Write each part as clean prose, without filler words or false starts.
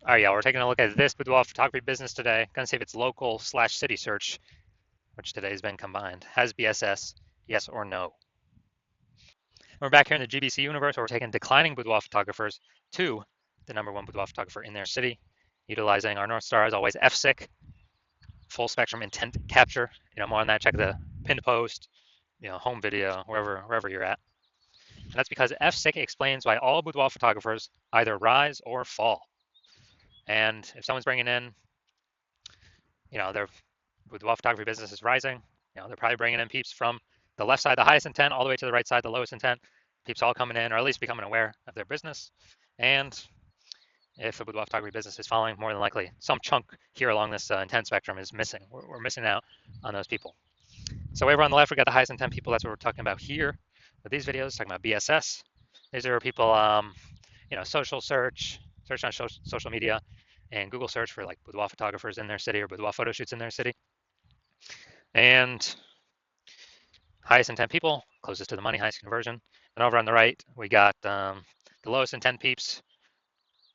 All right, y'all, we're taking a look at this boudoir photography business today. Gonna see if it's local/city search, which today has been combined. Has BSS, yes or no? We're back here in the GBC universe where we're taking declining boudoir photographers to the #1 boudoir photographer in their city, utilizing our North Star as always, FSIC, full spectrum intent capture. More on that, check the pinned post, home video, wherever you're at. And that's because FSIC explains why all boudoir photographers either rise or fall. And if someone's bringing in, their boudoir photography business is rising, they're probably bringing in peeps from the left side, the highest intent, all the way to the right side, the lowest intent. Peeps all coming in, or at least becoming aware of their business. And if a boudoir photography business is following, more than likely, some chunk here along this intent spectrum is missing. We're missing out on those people. So over on the left, we got the highest intent people. That's what we're talking about here with these videos, talking about BSS. These are people, social search on social media, and Google search for like boudoir photographers in their city or boudoir photo shoots in their city. And highest intent people, closest to the money, highest conversion. And over on the right, we got the lowest intent peeps,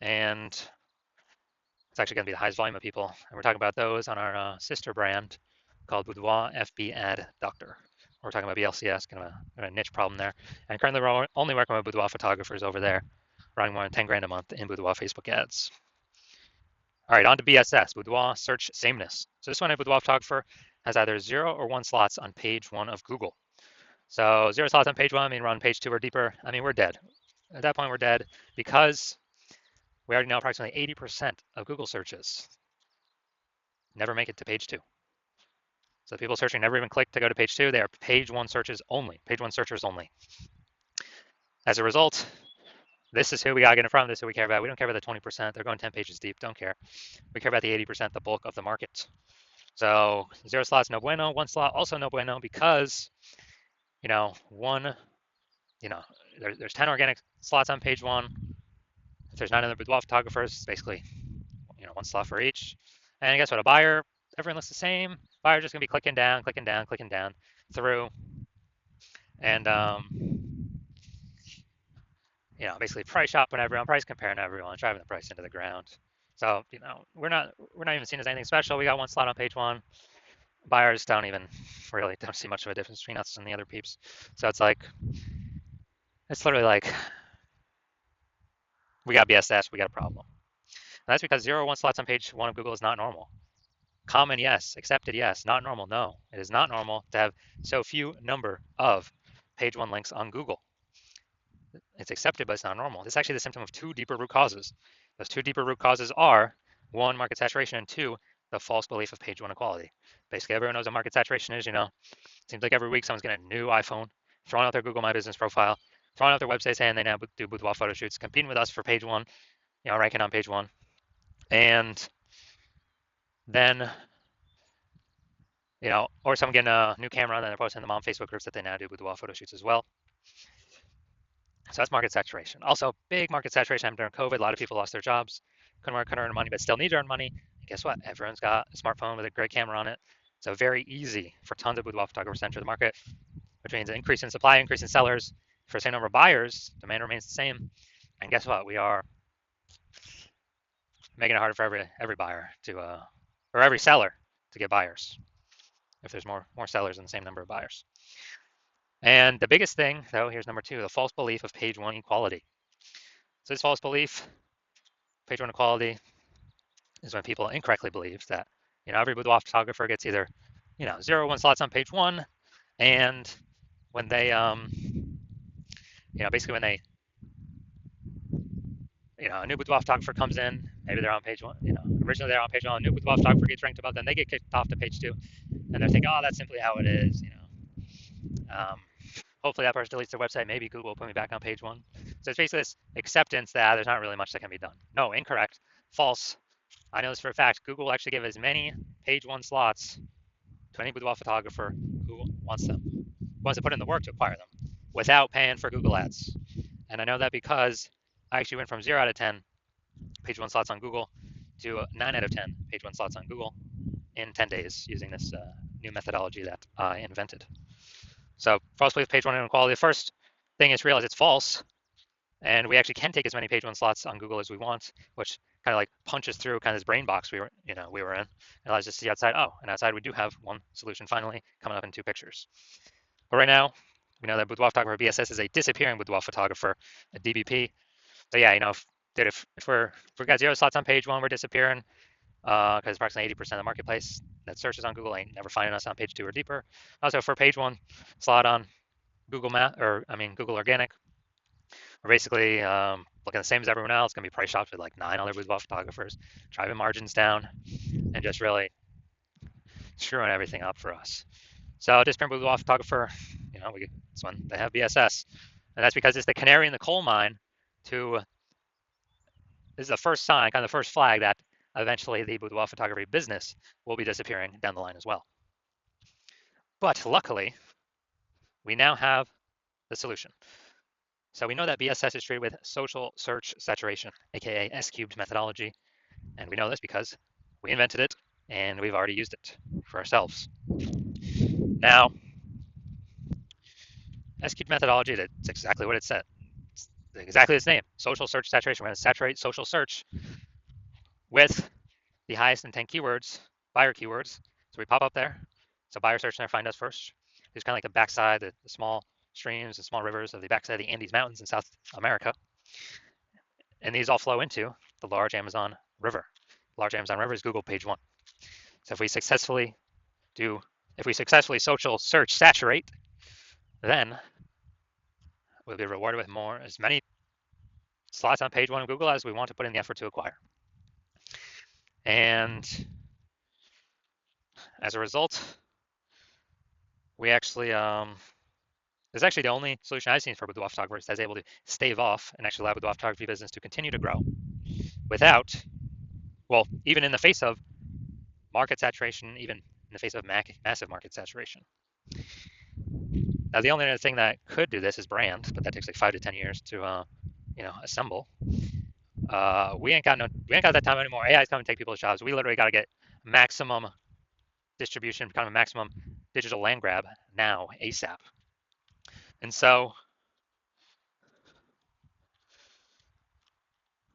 and it's actually going to be the highest volume of people. And we're talking about those on our sister brand called Boudoir FB Ad Doctor. We're talking about BLCS, kind of a niche problem there. And currently, we're only working with boudoir photographers over there, running more than 10 grand a month in boudoir Facebook ads. All right, on to BSS, boudoir search sameness. So this one, a boudoir photographer has either 0 or 1 slots on page 1 of Google. So 0 slots on page 1, I mean, we're on page 2 or deeper. I mean, we're dead. At that point, we're dead because we already know approximately 80% of Google searches never make it to page 2. So the people searching never even click to go to page 2. They are page 1 searches only, page 1 searchers only. As a result, this is who we got to get in front of. This is who we care about. We don't care about the 20%. They're going 10 pages deep. Don't care. We care about the 80%, the bulk of the market. So 0 slots, no bueno. 1 slot, also no bueno, because, there's 10 organic slots on page 1. If there's 9 other boudoir photographers, it's basically, 1 slot for each. And guess what? A buyer, everyone looks the same. Buyer's just going to be clicking down through. And, basically price shopping everyone, price comparing everyone, driving the price into the ground. So, we're not even seen as anything special. We got 1 slot on page 1. Buyers don't see much of a difference between us and the other peeps. So it's literally like, we got BSS, we got a problem. And that's because 0 or 1 slots on page 1 of Google is not normal. Common, yes. Accepted, yes. Not normal, no. It is not normal to have so few number of page 1 links on Google. It's accepted, but it's not normal. This is actually the symptom of 2 deeper root causes. Those 2 deeper root causes are 1, market saturation, and 2, the false belief of page 1 equality. Basically, everyone knows what market saturation is. It seems like every week someone's getting a new iPhone, throwing out their Google My Business profile, throwing out their website saying they now do boudoir photo shoots, competing with us for page 1, ranking on page 1. And then, or someone getting a new camera and then they're posting them on Facebook groups that they now do boudoir photo shoots as well. So that's market saturation. Also, big market saturation during COVID. A lot of people lost their jobs, couldn't work, couldn't earn money, but still need to earn money. And guess what? Everyone's got a smartphone with a great camera on it. So very easy for tons of boudoir photographers to enter the market, which means an increase in supply, increase in sellers. For the same number of buyers, demand remains the same. And guess what? We are making it harder for every buyer or every seller to get buyers if there's more sellers than the same number of buyers. And the biggest thing, though, here's number 2, the false belief of page 1 equality. So this false belief, page 1 equality, is when people incorrectly believe that, every boudoir photographer gets either, 0 or 1 slots on page 1, and when they, basically when they, a new boudoir photographer comes in, maybe they're on page 1, originally they're on page 1, a new boudoir photographer gets ranked above them, they get kicked off to page 2, and they're thinking, oh, that's simply how it is, hopefully that person deletes their website. Maybe Google will put me back on page 1. So it's basically this acceptance that there's not really much that can be done. No, incorrect, false. I know this for a fact. Google will actually give as many page 1 slots to any boudoir photographer who wants to put in the work to acquire them without paying for Google ads. And I know that because I actually went from 0 out of 10 page 1 slots on Google to 9 out of 10 page 1 slots on Google in 10 days using this new methodology that I invented. So false belief, page 1 inequality. The first thing is to realize it's false, and we actually can take as many page 1 slots on Google as we want, which kind of like punches through kind of this brain box we were in. It allows us to see outside. Oh, and outside we do have one solution finally coming up in two pictures. But right now, we know that boudoir photographer BSS is a disappearing boudoir photographer, a DBP. So yeah, if we've got 0 slots on page 1, we're disappearing because approximately 80% of the marketplace that searches on Google ain't never finding us on page 2 or deeper. Also, for page 1 slot on Google Organic, we're basically looking the same as everyone else. Going to be price shopped with like 9 other boudoir photographers, driving margins down, and just really screwing everything up for us. So disparate boudoir photographer, this one they have BSS, and that's because it's the canary in the coal mine. This is the first sign, kind of the first flag that eventually the boudoir photography business will be disappearing down the line as well. But luckily, we now have the solution. So we know that BSS is treated with social search saturation, aka S-cubed methodology, and we know this because we invented it and we've already used it for ourselves. Now, S-cubed methodology, that's exactly what it said. It's exactly its name, social search saturation. We're going to saturate social search with the highest intent keywords, buyer keywords. So we pop up there. So buyer search there, find us first. It's kind of like the backside, the small streams and small rivers of the backside of the Andes Mountains in South America. And these all flow into the large Amazon River. The large Amazon River is Google page 1. So if we successfully social search saturate, then we'll be rewarded with as many slots on page 1 of Google as we want to put in the effort to acquire. And as a result, we actually, this is actually the only solution I've seen for boudoir photographers that's able to stave off and actually allow boudoir photography business to continue to grow without, even in the face of market saturation, even in the face of massive market saturation. Now, the only other thing that could do this is brand, but that takes like 5 to 10 years to, assemble. We ain't got that time anymore. AI is coming to take people's jobs. We literally got to get maximum distribution, kind of a maximum digital land grab now, ASAP. And so,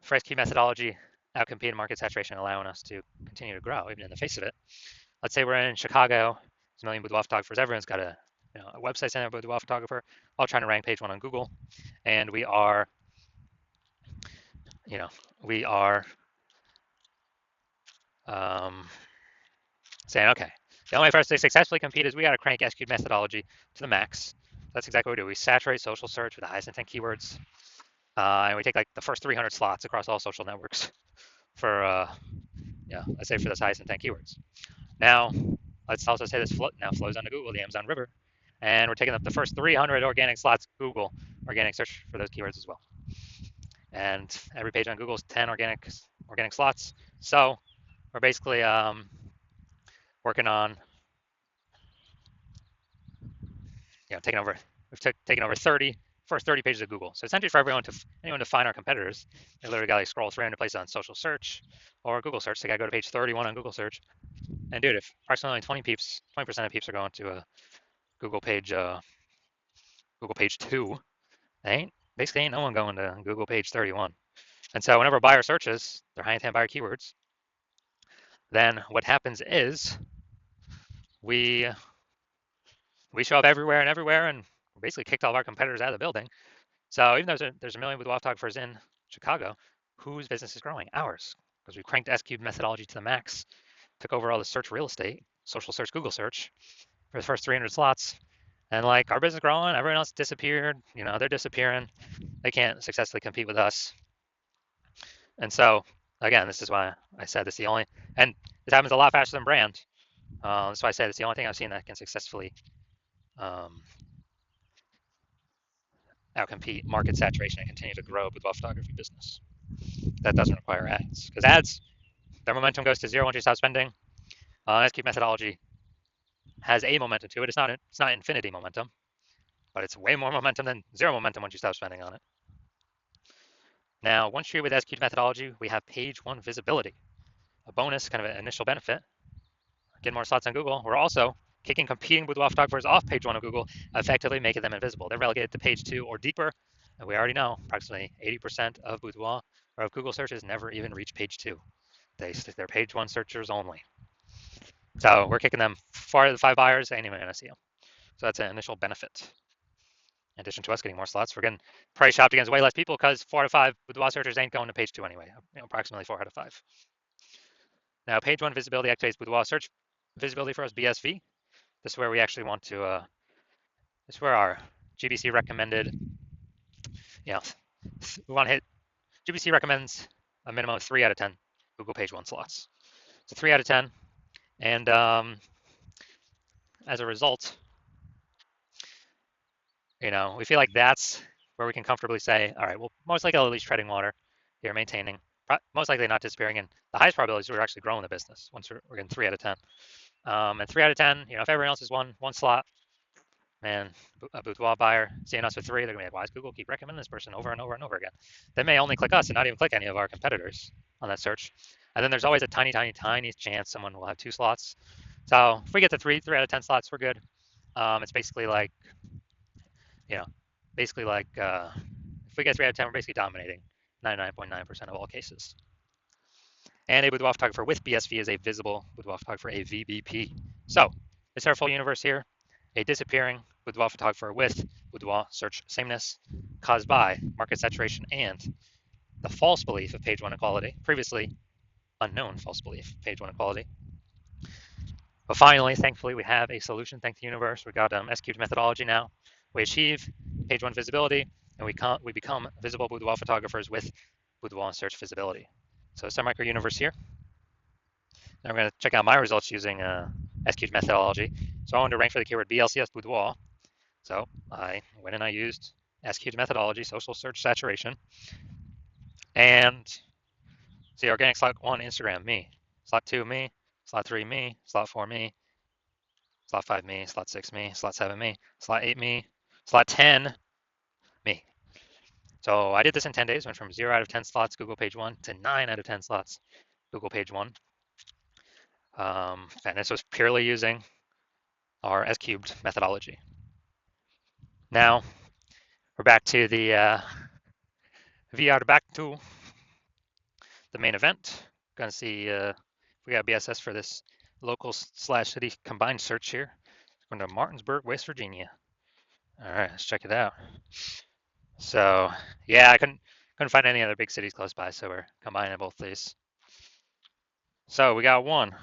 fresh key methodology outcompeting market saturation, allowing us to continue to grow even in the face of it. Let's say we're in Chicago. There's a million boudoir photographers. Everyone's got a website saying they're a boudoir photographer, all trying to rank page 1 on Google, and we are saying, okay, the only way for us to successfully compete is we got to crank S-cubed methodology to the max. That's exactly what we do. We saturate social search with the highest intent keywords, and we take like the first 300 slots across all social networks for, let's say for those highest intent keywords. Now, let's also say this now flows onto Google, the Amazon River, and we're taking up the first 300 organic slots, Google organic search for those keywords as well. And every page on Google is 10 organic slots. So we're basically working on, taking over 30 first 30 pages of Google. So essentially for anyone to find our competitors, they literally got to scroll 300 places on social search or Google search. They got to go to page 31 on Google search. And dude, if approximately 20% of peeps are going to a Google page 2, basically ain't no one going to Google page 31. And so whenever a buyer searches their high intent buyer keywords, then what happens is we show up everywhere, and basically kicked all of our competitors out of the building. So even though there's a million boudoir photographers in Chicago, whose business is growing? Ours, because we cranked S-cubed methodology to the max, took over all the search real estate, social search, Google search, for the first 300 slots. And like our business growing, everyone else disappeared. They're disappearing. They can't successfully compete with us. And so again, this is why I said this is the only, and this happens a lot faster than brand. That's why I said it's the only thing I've seen that can successfully outcompete market saturation and continue to grow boudoir photography business. That doesn't require ads, because ads, their momentum goes to 0 once you stop spending. S-cubed methodology has a momentum to it. It's not infinity momentum, but it's way more momentum than 0 momentum once you stop spending on it. Now, once you're with S-cubed methodology, we have page 1 visibility, a bonus, kind of an initial benefit. Getting more slots on Google. We're also kicking competing boudoir photographers off page 1 of Google, effectively making them invisible. They're relegated to page 2 or deeper, and we already know approximately 80% of boudoir or if Google searches never even reach page 2. They're page 1 searchers only. So we're kicking them 4 out of the 5 buyers anyway on SEO. So that's an initial benefit. In addition to us getting more slots, we're getting price shopped against way less people because 4 out of 5 boudoir searchers ain't going to page 2 anyway. Approximately 4 out of 5. Now, page 1 visibility activates boudoir search visibility for us, BSV. This is where we actually want to. This is where our GBC recommended. We want to hit. GBC recommends a minimum of 3 out of 10 Google page 1 slots. So 3 out of 10, and as a result, we feel like that's where we can comfortably say, all right, well, most likely at least treading water here, maintaining, most likely not disappearing, and the highest probability is we're actually growing the business once we're getting 3 out of 10. And 3 out of 10, if everyone else is one slot, man, a boudoir buyer seeing us with 3, they're gonna be like, why does Google keep recommending this person over and over and over again? They may only click us and not even click any of our competitors on that search. And then there's always a tiny, tiny, tiny chance someone will have 2 slots. So if we get to 3 out of 10 slots, we're good. It's basically like, if we get 3 out of 10, we're basically dominating 99.9% of all cases. And a boudoir photographer with BSV is a visible boudoir photographer, a VBP. So this is our full universe here. A disappearing boudoir photographer with boudoir search sameness caused by market saturation and the false belief of page 1 equality, previously unknown false belief, page 1 equality. But finally, thankfully, we have a solution. Thank the universe. We got SQ'd methodology now. We achieve page 1 visibility, and we become visible boudoir photographers with boudoir search visibility. So it's our micro universe here. Now we're going to check out my results using SQ'd methodology. So I wanted to rank for the keyword BLCS boudoir. So I went and I used SQ'd methodology, social search saturation. And see, organic slot 1, Instagram, me. Slot 2, me. Slot 3, me. Slot 4, me. Slot 5, me. Slot 6, me. Slot 7, me. Slot 8, me. Slot 10, me. So I did this in 10 days, went from 0 out of 10 slots Google page 1 to 9 out of 10 slots Google page 1. And this was purely using our S-cubed methodology. Now we're back to the back to the main event. Gonna see if we got BSS for this local / city combined search here. Going to Martinsburg, West Virginia. All right, let's check it out. So yeah, I couldn't find any other big cities close by, so we're combining both these. So we got 1.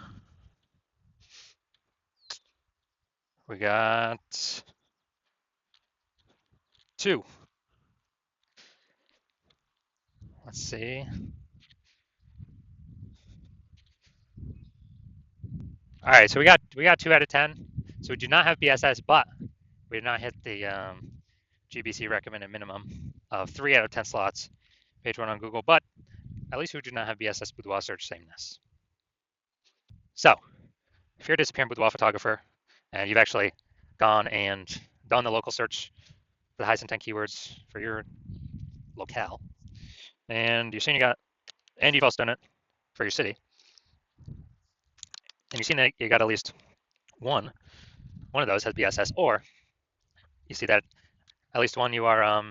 We got 2. Let's see. All right, so we got 2 out of 10. So we do not have BSS, but we did not hit the GBC recommended minimum of 3 out of 10 slots, page 1 on Google, but at least we do not have BSS boudoir search sameness. So if you're a disappearing boudoir photographer and you've actually gone and done the local search for the highest intent keywords for your locale, and you've seen and you've also done it for your city, and you've seen that you got at least one of those has BSS, or you see that at least one you are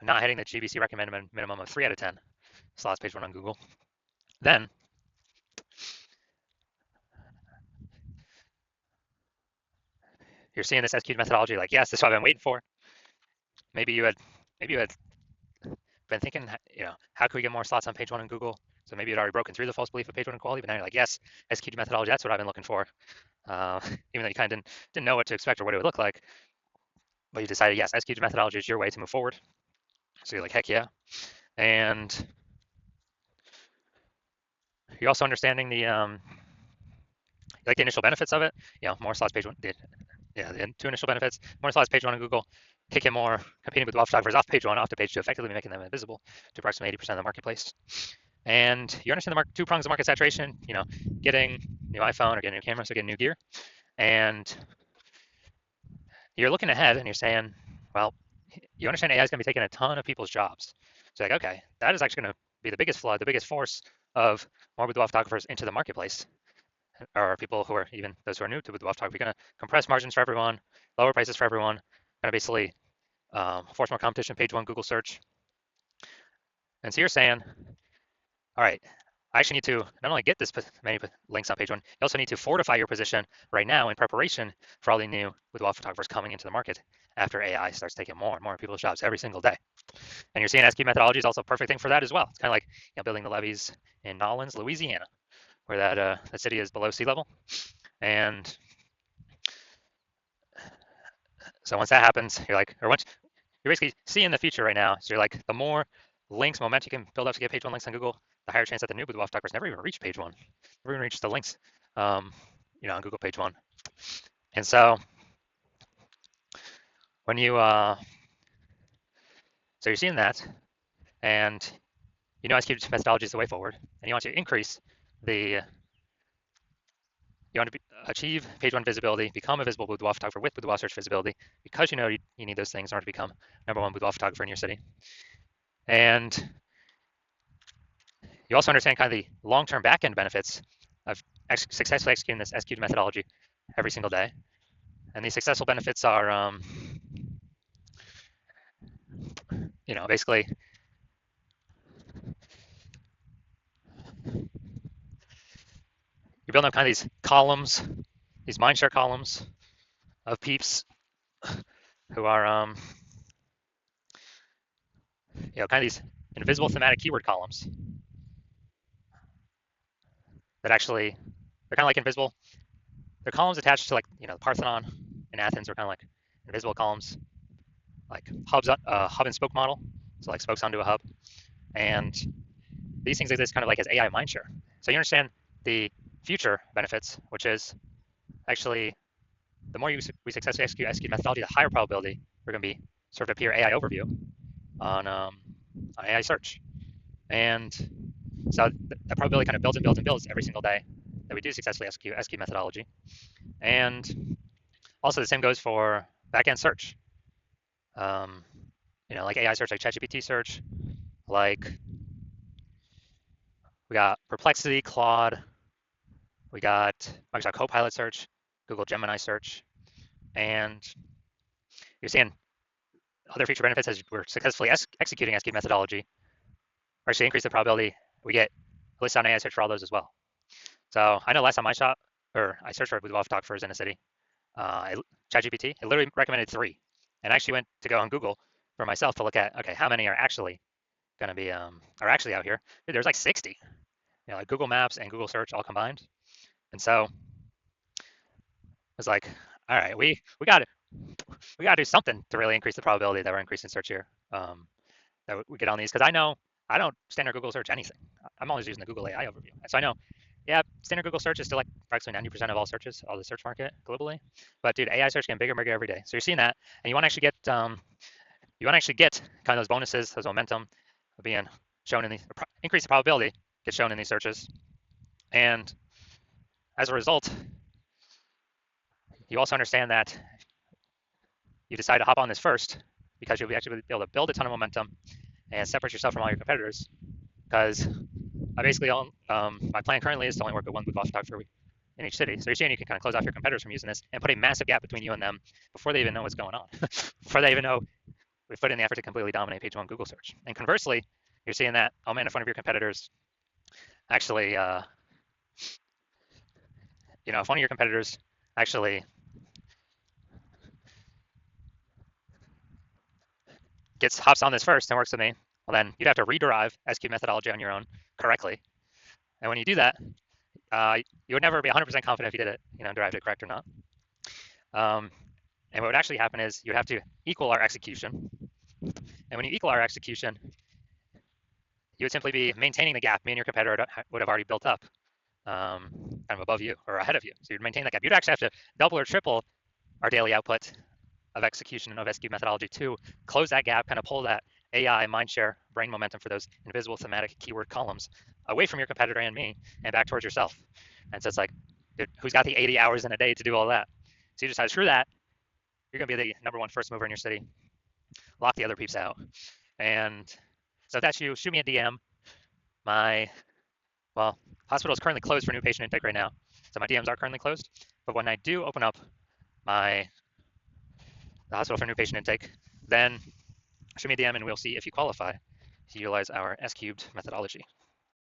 not hitting the GBC recommended minimum of 3 out of 10 slots page 1 on Google, then you're seeing this SQ'd methodology like, yes, this is what I've been waiting for. Maybe you had been thinking, how can we get more slots on page 1 on Google? So maybe you'd already broken through the false belief of page 1 equality, but now you're like, yes, SQ'd methodology, that's what I've been looking for. Even though you kind of didn't know what to expect or what it would look like, but you decided, yes, SQ'd methodology is your way to move forward. So you're like, heck yeah. And you're also understanding the the initial benefits of it. More slots page 1. The 2 initial benefits: more slots page 1 on Google, kicking more competing with photographers off page 1, off to page 2, effectively making them invisible to approximately 80% of the marketplace. And you understand the 2 prongs of market saturation. Getting new iPhone or getting new camera, so getting new gear, and you're looking ahead and you're saying, well, you understand AI is going to be taking a ton of people's jobs. So like, okay, that is actually going to be the biggest flood, the biggest force of more boudoir photographers into the marketplace, or people who are even those who are new to boudoir photography. We're going to compress margins for everyone, lower prices for everyone, going to basically force more competition, page 1 Google search. And so you're saying, all right, I actually need to not only get this many links on page one, you also need to fortify your position right now in preparation for all the new boudoir photographers coming into the market after AI starts taking more and more people's jobs every single day. And you're seeing SQ methodology is also a perfect thing for that as well. It's kind of like building the levees in Nolens, Louisiana, where that city is below sea level. And so once that happens, you're like, or once you're basically seeing the future right now. So you're like, the more links, momentum you can build up to get page one links on Google, the higher chance that the new boudoir photographers never even reach page one, never even reach the links, um, on Google page one. And so when so you're seeing that, and SQ methodology is the way forward, and you want to increase the you want to achieve page one visibility, become a visible boudoir photographer with boudoir search visibility, because you need those things in order to become number one boudoir photographer in your city. And you also understand kind of the long-term back-end benefits of successfully executing this SQ methodology every single day. And these successful benefits are, basically you're building up kind of these columns, these mindshare columns of peeps who are, kind of these invisible thematic keyword columns that actually, they're kind of like invisible. They're columns attached to, like, the Parthenon in Athens are kind of like invisible columns, like hub and spoke model. So like spokes onto a hub. And these things exist kind of like as AI mindshare. So you understand the future benefits, which is actually the more we successfully execute methodology, the higher probability we're going to be sort of appear AI overview on AI search. And so the probability kind of builds and builds and builds every single day that we do successfully execute methodology. And also the same goes for backend search. Like AI search, like ChatGPT search, like we got Perplexity, Claude, we got Microsoft Copilot search, Google Gemini search, and you're seeing other feature benefits as we're successfully executing SQ methodology actually increase the probability we get listed on AI search for all those as well. So I know last time I searched for boudoir photographers in a city, ChatGPT, it literally recommended 3. And I actually went to go on Google for myself to look at, okay, how many are actually going to be, are actually out here. Dude, there's like 60, like Google Maps and Google Search all combined. And so it's like, all right, we got to do something to really increase the probability that we're increasing search here, that we get on these. Because I know I don't standard Google search anything. I'm always using the Google AI overview. And so I know, yeah, standard Google search is still like approximately 90% of all searches, all the search market globally. But dude, AI search getting bigger and bigger every day. So you're seeing that, and you want to actually get kind of those bonuses, those momentum of being shown in these, increase the probability get shown in these searches. And as a result, you also understand that you decide to hop on this first because you'll actually be able to build a ton of momentum and separate yourself from all your competitors. Because I basically own, my plan currently is to only work with one boudoir photographer in each city. So you're seeing you can kind of close off your competitors from using this and put a massive gap between you and them before they even know what's going on, before they even know we've put in the effort to completely dominate page one Google search. And conversely, you're seeing that in front of your competitors actually, if one of your competitors actually hops on this first and works with me, well, then you'd have to rederive SQ methodology on your own correctly. And when you do that, you would never be 100% confident if you did it, derived it correct or not. And what would actually happen is you'd have to equal our execution. And when you equal our execution, you would simply be maintaining the gap me and your competitor would have already built up, kind of above you or ahead of you. So you'd maintain that gap. You'd actually have to double or triple our daily output of execution and of SQ methodology to close that gap, kind of pull that AI mindshare brain momentum for those invisible thematic keyword columns away from your competitor and me and back towards yourself. And so it's like, dude, who's got the 80 hours in a day to do all that? So you decide, screw that. You're going to be the number one first mover in your city. Lock the other peeps out. And so if that's you, shoot me a DM. My hospital is currently closed for new patient intake right now. So my DMs are currently closed. But when I do open up the hospital for new patient intake, then shoot me a DM and we'll see if you qualify to utilize our S cubed methodology.